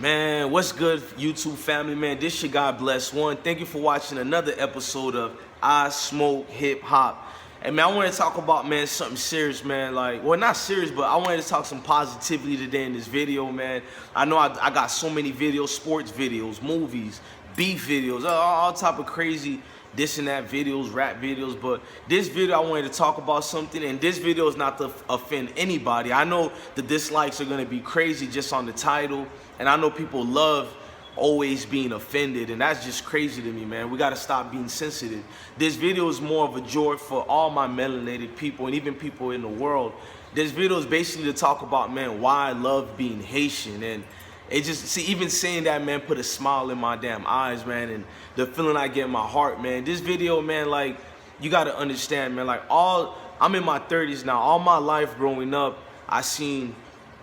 Man, what's good, YouTube family, man? This your God Bless One. Thank you for watching another episode of I Smoke Hip Hop. And man, I want to talk about, man, something serious, man. Like, well, not serious, but I wanted to talk some positivity today in this video, man. I know I got so many videos, sports videos, movies, beef videos, all type of crazy this and that videos, rap videos, but this video I wanted to talk about something, and this video is not to offend anybody. I know the dislikes are going to be crazy just on the title, and I know people love always being offended, and that's just crazy to me, man. We got to stop being sensitive. This video is more of a joy for all my melanated people and even people in the world. This video is basically to talk about, man, why I love being Haitian. And it just, see, even saying that, man, put a smile in my damn eyes, man, and the feeling I get in my heart, man. This video, man, like, you got to understand, man, like, I'm in my 30s now. All my life growing up, I seen,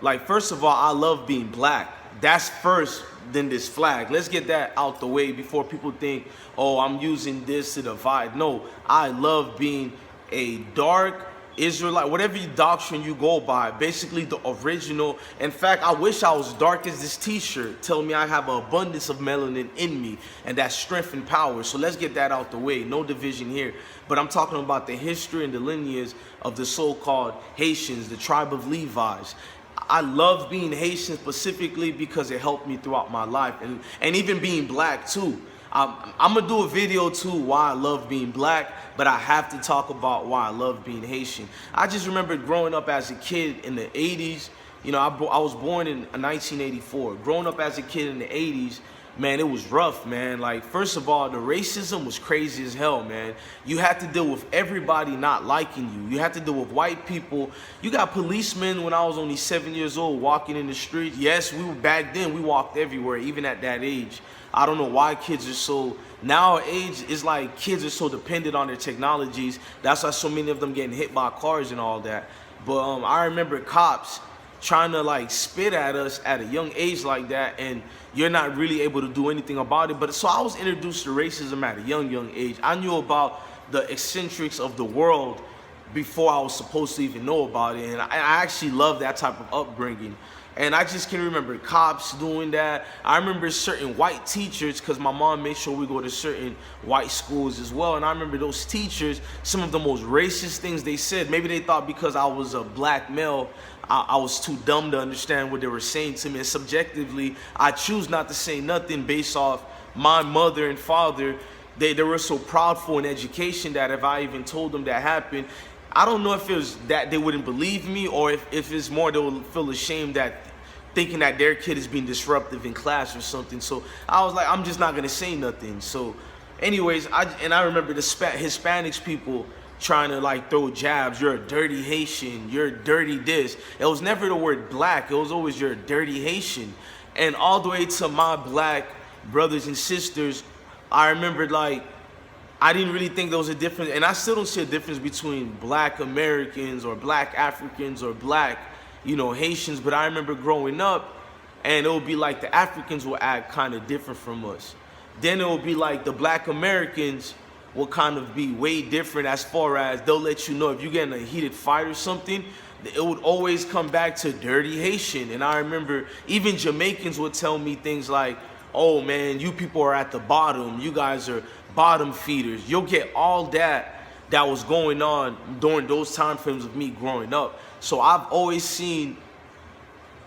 like, first of all, I love being black. That's first, then this flag. Let's get that out the way before people think, oh, I'm using this to divide. No, I love being a dark Israelite, whatever doctrine you go by, basically the original. In fact, I wish I was dark as this t-shirt, telling me I have an abundance of melanin in me, and that strength and power. So let's get that out the way. No division here. But I'm talking about the history and the lineage of the so-called Haitians, the tribe of Levi's. I love being Haitian specifically because it helped me throughout my life, and even being black too. I'm gonna do a video too why I love being black, but I have to talk about why I love being Haitian. I just remember growing up as a kid in the 80s. You know, I was born in 1984. Growing up as a kid in the 80s, man, it was rough, man. Like, first of all, the racism was crazy as hell, man. You had to deal with everybody not liking you. You had to deal with white people. You got policemen when I was only 7 years old walking in the street. Yes, back then, we walked everywhere, even at that age. I don't know why kids are so, nowadays, it's like kids are so dependent on their technologies. That's why so many of them getting hit by cars and all that. But I remember cops trying to like spit at us at a young age like that, and you're not really able to do anything about it. But so I was introduced to racism at a young age. I knew about the eccentrics of the world before I was supposed to even know about it, and I actually love that type of upbringing. And I just can remember cops doing that. I remember certain white teachers, because my mom made sure we go to certain white schools as well. And I remember those teachers, some of the most racist things they said. Maybe they thought because I was a black male, I was too dumb to understand what they were saying to me. And subjectively, I choose not to say nothing based off my mother and father. They were so proudful in education that if I even told them that happened, I don't know if it was that they wouldn't believe me, or if it's more they would feel ashamed that thinking that their kid is being disruptive in class or something. So I was like, I'm just not gonna say nothing. So anyways, I remember the Hispanics people trying to like throw jabs. You're a dirty Haitian, you're dirty this. It was never the word black, it was always you're a dirty Haitian. And all the way to my black brothers and sisters, I remembered like, I didn't really think there was a difference, and I still don't see a difference between black Americans or black Africans or black, you know, Haitians. But I remember growing up, and it would be like the Africans will act kind of different from us. Then it would be like the black Americans will kind of be way different, as far as they'll let you know if you get in a heated fight or something, it would always come back to dirty Haitian. And I remember even Jamaicans would tell me things like, oh man, you people are at the bottom, you guys are bottom feeders. You'll get all that was going on during those time frames of me growing up. So I've always seen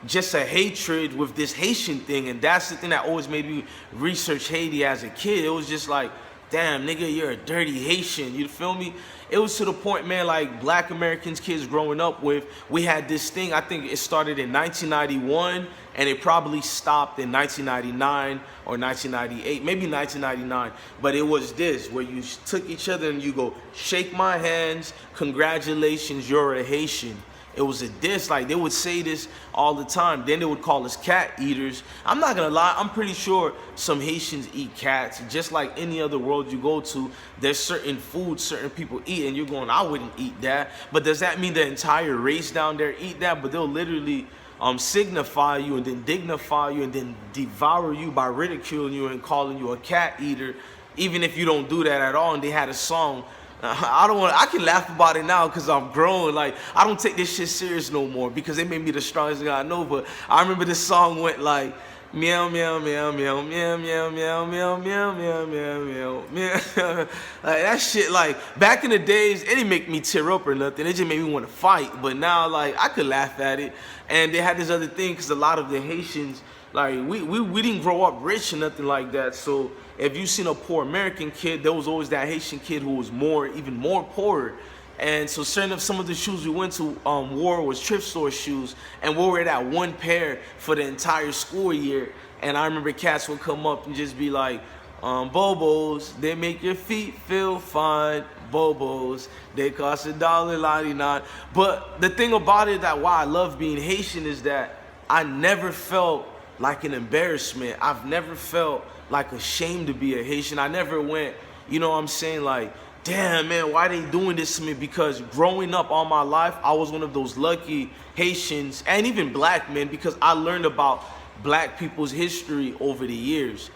just a hatred with this Haitian thing, and that's the thing that always made me research Haiti as a kid. It was just like, damn, nigga, you're a dirty Haitian, you feel me? It was to the point, man, like black Americans, kids growing up with, we had this thing, I think it started in 1991, and it probably stopped in 1999 or 1998, maybe 1999, but it was this, where you took each other and you go, shake my hands, congratulations, you're a Haitian. It was a diss, like they would say this all the time. Then they would call us cat eaters. I'm not gonna lie, I'm pretty sure some Haitians eat cats. Just like any other world you go to, there's certain foods certain people eat, and you're going, I wouldn't eat that. But does that mean the entire race down there eat that? But they'll literally signify you and then dignify you and then devour you by ridiculing you and calling you a cat eater, even if you don't do that at all. And they had a song, I can laugh about it now because I'm grown. Like, I don't take this shit serious no more because they made me the strongest guy I know. But I remember this song went like, Meow meow meow meow meow meow meow meow meow meow meow meow meow. Like that shit, like back in the days, it didn't make me tear up or nothing. It just made me want to fight. But now, like I could laugh at it. And they had this other thing because a lot of the Haitians, like we didn't grow up rich or nothing like that. So if you seen a poor American kid, there was always that Haitian kid who was even more poorer. And so some of the shoes we went to wore was thrift store shoes, and we wore that one pair for the entire school year. And I remember cats would come up and just be like, Bobos, they make your feet feel fine. Bobos, they cost $1.99. But the thing about it, that why I love being Haitian, is that I never felt like an embarrassment. I've never felt like ashamed to be a Haitian. I never went, you know what I'm saying, like, damn, man, why they doing this to me? Because growing up all my life, I was one of those lucky Haitians and even black men, because I learned about black people's history over the years.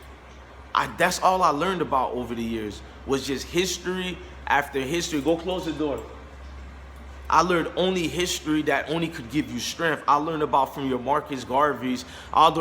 That's all I learned about over the years, was just history after history. Go close the door. I learned only history that only could give you strength. I learned about from your Marcus Garveys,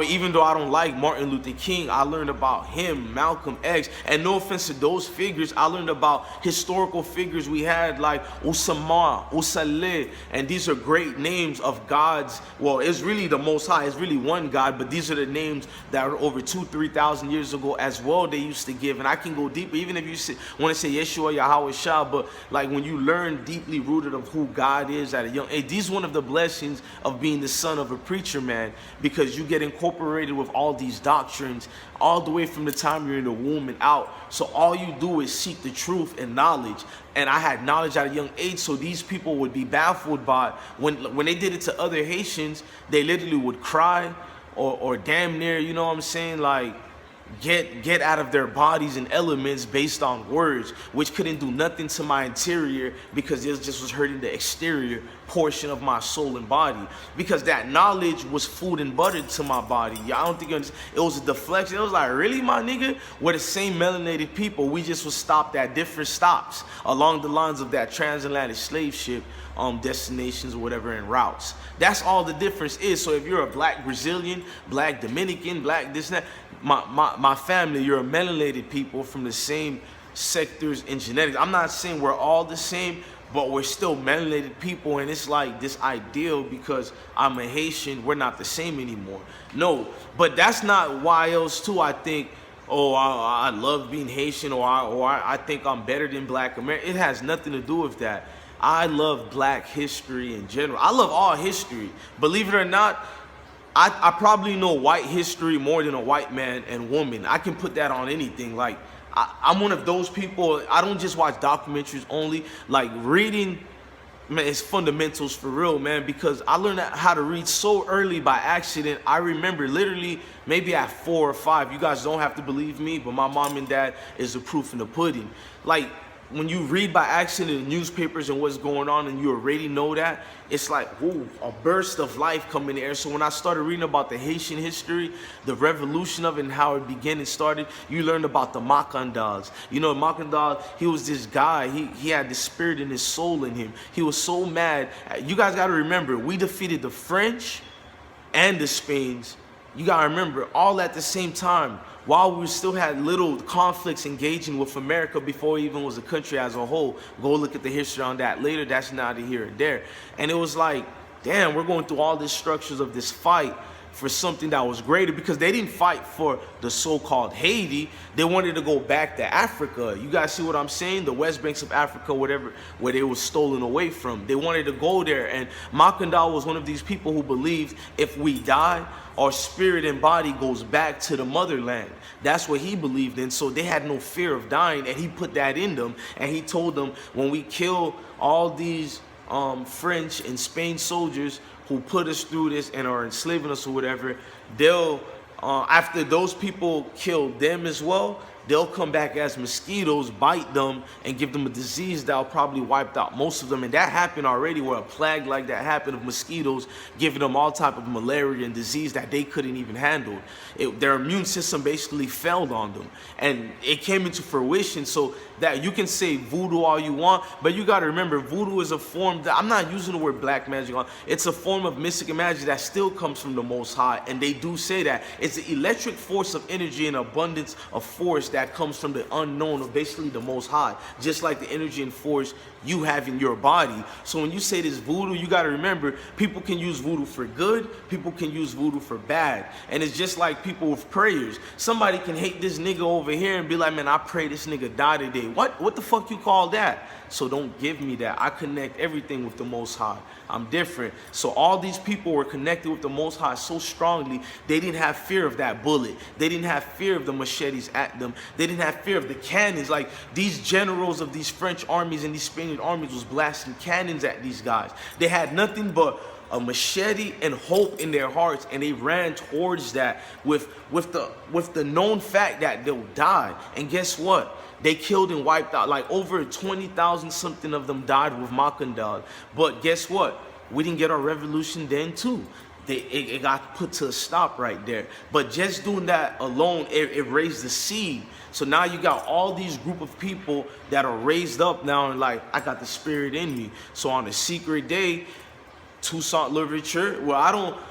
even though I don't like Martin Luther King, I learned about him, Malcolm X, and no offense to those figures, I learned about historical figures we had like Usama, Usaleh, and these are great names of gods. Well, it's really the Most High, it's really one God, but these are the names that were over 2,000-3,000 years ago as well they used to give. And I can go deeper, even if you want to say Yeshua, Yahweh Shah, but like when you learn deeply rooted of who God is at a young age. These one of the blessings of being the son of a preacher, man, because you get incorporated with all these doctrines all the way from the time you're in the womb and out. So all you do is seek the truth and knowledge. And I had knowledge at a young age, so these people would be baffled by when they did it to other Haitians, they literally would cry or damn near, you know what I'm saying, like get out of their bodies and elements based on words, which couldn't do nothing to my interior, because it just was hurting the exterior portion of my soul and body, because that knowledge was food and butter to my body. I don't think you understand. It was a deflection. It was like, really, my nigga? We're the same melanated people. We just was stopped at different stops along the lines of that transatlantic slave ship destinations or whatever, and routes. That's all the difference is. So if you're a black Brazilian, black Dominican, black this and that, my family, you're a melanated people from the same sectors in genetics. I'm not saying we're all the same, but we're still melanated people, and it's like this ideal because I'm a Haitian, we're not the same anymore. No, but that's not why else too I think, oh, I love being Haitian, or I think I'm better than black American. It has nothing to do with that. I love black history in general. I love all history. Believe it or not, I probably know white history more than a white man and woman. I can put that on anything. Like, I'm one of those people. I don't just watch documentaries only. Like, reading, man, it's fundamentals for real, man, because I learned how to read so early by accident. I remember literally maybe at 4 or 5. You guys don't have to believe me, but my mom and dad is the proof in the pudding. Like, when you read by accident in newspapers and what's going on, and you already know that, it's like, whoa, a burst of life coming in the air. So when I started reading about the Haitian history, the revolution of it and how it began and started, you learned about the Makandals. You know, Makandal, he was this guy, he had the spirit in his soul in him. He was so mad. You guys got to remember, we defeated the French and the Spains. You got to remember, all at the same time, while we still had little conflicts engaging with America before it even was a country as a whole. Go look at the history on that later. That's neither here or there. And it was like, damn, we're going through all these structures of this fight for something that was greater, because they didn't fight for the so-called Haiti. They wanted to go back to Africa. You guys see what I'm saying? The West Banks of Africa, whatever, where they were stolen away from. They wanted to go there. And Makandal was one of these people who believed if we die, our spirit and body goes back to the motherland. That's what he believed in. So they had no fear of dying, and he put that in them. And he told them, when we kill all these French and Spain soldiers who put us through this and are enslaving us or whatever, they'll, after those people kill them as well, they'll come back as mosquitoes, bite them, and give them a disease that'll probably wipe out most of them. And that happened already, where a plague like that happened of mosquitoes, giving them all type of malaria and disease that they couldn't even handle. Their immune system basically failed on them. And it came into fruition. So that you can say voodoo all you want, but you gotta remember voodoo is a form that, I'm not using the word black magic on, it's a form of mystic magic that still comes from the Most High. And they do say that it's the electric force of energy and abundance of force that comes from the unknown, or basically the Most High, just like the energy and force you have in your body. So when you say this voodoo, you got to remember, people can use voodoo for good, people can use voodoo for bad. And it's just like people with prayers. Somebody can hate this nigga over here and be like, man, I pray this nigga die today. What the fuck you call that? So don't give me that. I connect everything with the Most High. I'm different. So all these people were connected with the Most High so strongly, they didn't have fear of that bullet. They didn't have fear of the machetes at them. They didn't have fear of the cannons. Like these generals of these French armies and these Spanish armies was blasting cannons at these guys. They had nothing but a machete and hope in their hearts, and they ran towards that with the known fact that they'll die. And guess what? They killed and wiped out, like over 20,000 something of them died with Makandal. But guess what? We didn't get our revolution then too. It got put to a stop right there. But just doing that alone, it raised the seed. So now you got all these group of people that are raised up now, and like, I got the spirit in me. So on a secret day, Toussaint Louverture, well,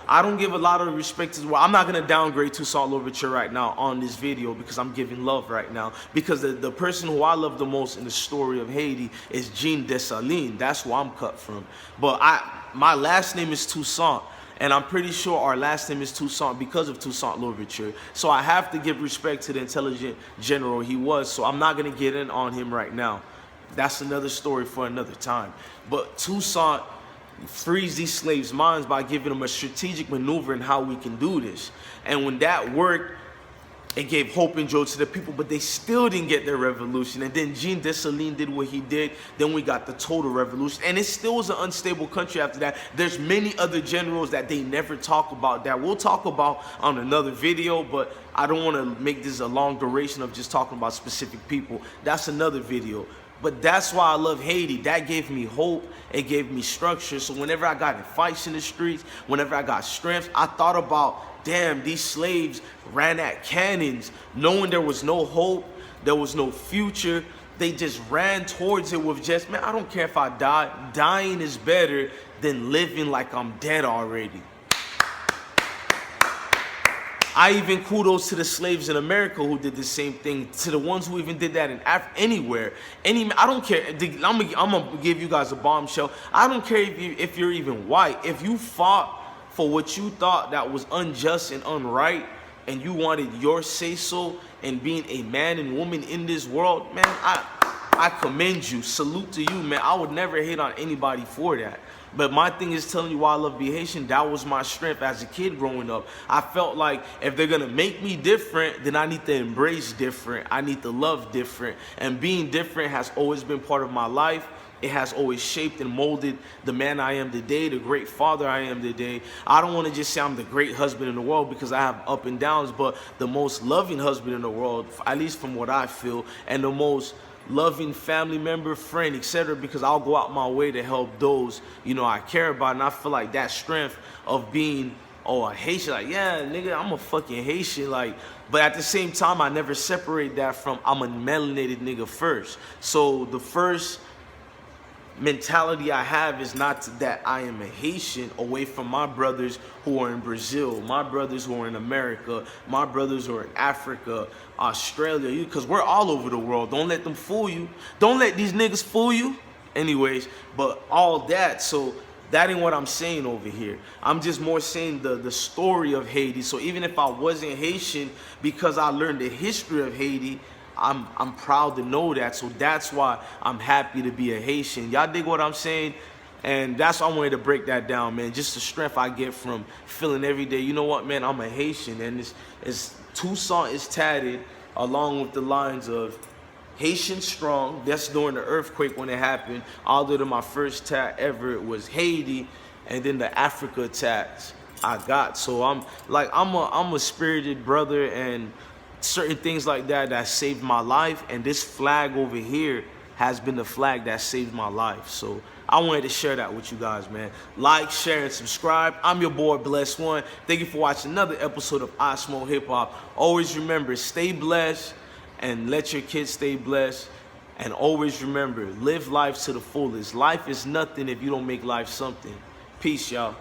I don't give a lot of respect to, well, I'm not gonna downgrade Toussaint Louverture right now on this video, because I'm giving love right now, because the person who I love the most in the story of Haiti is Jean Dessalines. That's where I'm cut from. But my last name is Toussaint, and I'm pretty sure our last name is Toussaint because of Toussaint Louverture. So I have to give respect to the intelligent general he was, so I'm not gonna get in on him right now. That's another story for another time. But Toussaint frees these slaves' minds by giving them a strategic maneuver in how we can do this. And when that worked, it gave hope and joy to the people, but they still didn't get their revolution. And then Jean Dessalines did what he did. Then we got the total revolution. And it still was an unstable country after that. There's many other generals that they never talk about that we'll talk about on another video, but I don't want to make this a long duration of just talking about specific people. That's another video. But that's why I love Haiti. That gave me hope. It gave me structure. So whenever I got in fights in the streets, whenever I got strength, I thought about, damn, these slaves ran at cannons, knowing there was no hope, there was no future. They just ran towards it with just, man, I don't care if I die. Dying is better than living like I'm dead already. I even kudos to the slaves in America who did the same thing, to the ones who even did that in anywhere. I don't care. I'm gonna give you guys a bombshell. I don't care if you're even white. If you fought for what you thought that was unjust and unright, and you wanted your say-so and being a man and woman in this world, man, I commend you. Salute to you, man. I would never hate on anybody for that. But my thing is telling you why I love being Haitian. That was my strength as a kid growing up. I felt like if they're going to make me different, then I need to embrace different. I need to love different. And being different has always been part of my life. It has always shaped and molded the man I am today, the great father I am today. I don't want to just say I'm the great husband in the world, because I have up and downs, but the most loving husband in the world, at least from what I feel, and the most loving family member, friend, etc., because I'll go out my way to help those, you know, I care about. And I feel like that strength of being, oh, a Haitian, like, yeah, nigga, I'm a fucking Haitian, like, but at the same time, I never separate that from I'm a melanated nigga first. So the first mentality I have is not that I am a Haitian away from my brothers who are in Brazil, my brothers who are in America, my brothers who are in Africa, Australia, because we're all over the world. Don't let them fool you. Don't let these niggas fool you. Anyways, but all that, so that ain't what I'm saying over here. I'm just more saying the story of Haiti. So even if I wasn't Haitian, because I learned the history of Haiti, I'm proud to know that. So that's why I'm happy to be a Haitian. Y'all dig what I'm saying? And that's why I wanted to break that down, man. Just the strength I get from feeling every day, you know what, man, I'm a Haitian. And it's Toussaint is tatted along with the lines of Haitian strong. That's during the earthquake when it happened. Although my first tat ever was Haiti, and then the Africa tats I got. So I'm a spirited brother, and certain things like that saved my life. And this flag over here has been the flag that saved my life. So I wanted to share that with you guys, man. Like, share, and subscribe. I'm your boy, Blessed One. Thank you for watching another episode of IsmokeHiphop. Always remember, stay blessed and let your kids stay blessed. And always remember, live life to the fullest. Life is nothing if you don't make life something. Peace, y'all.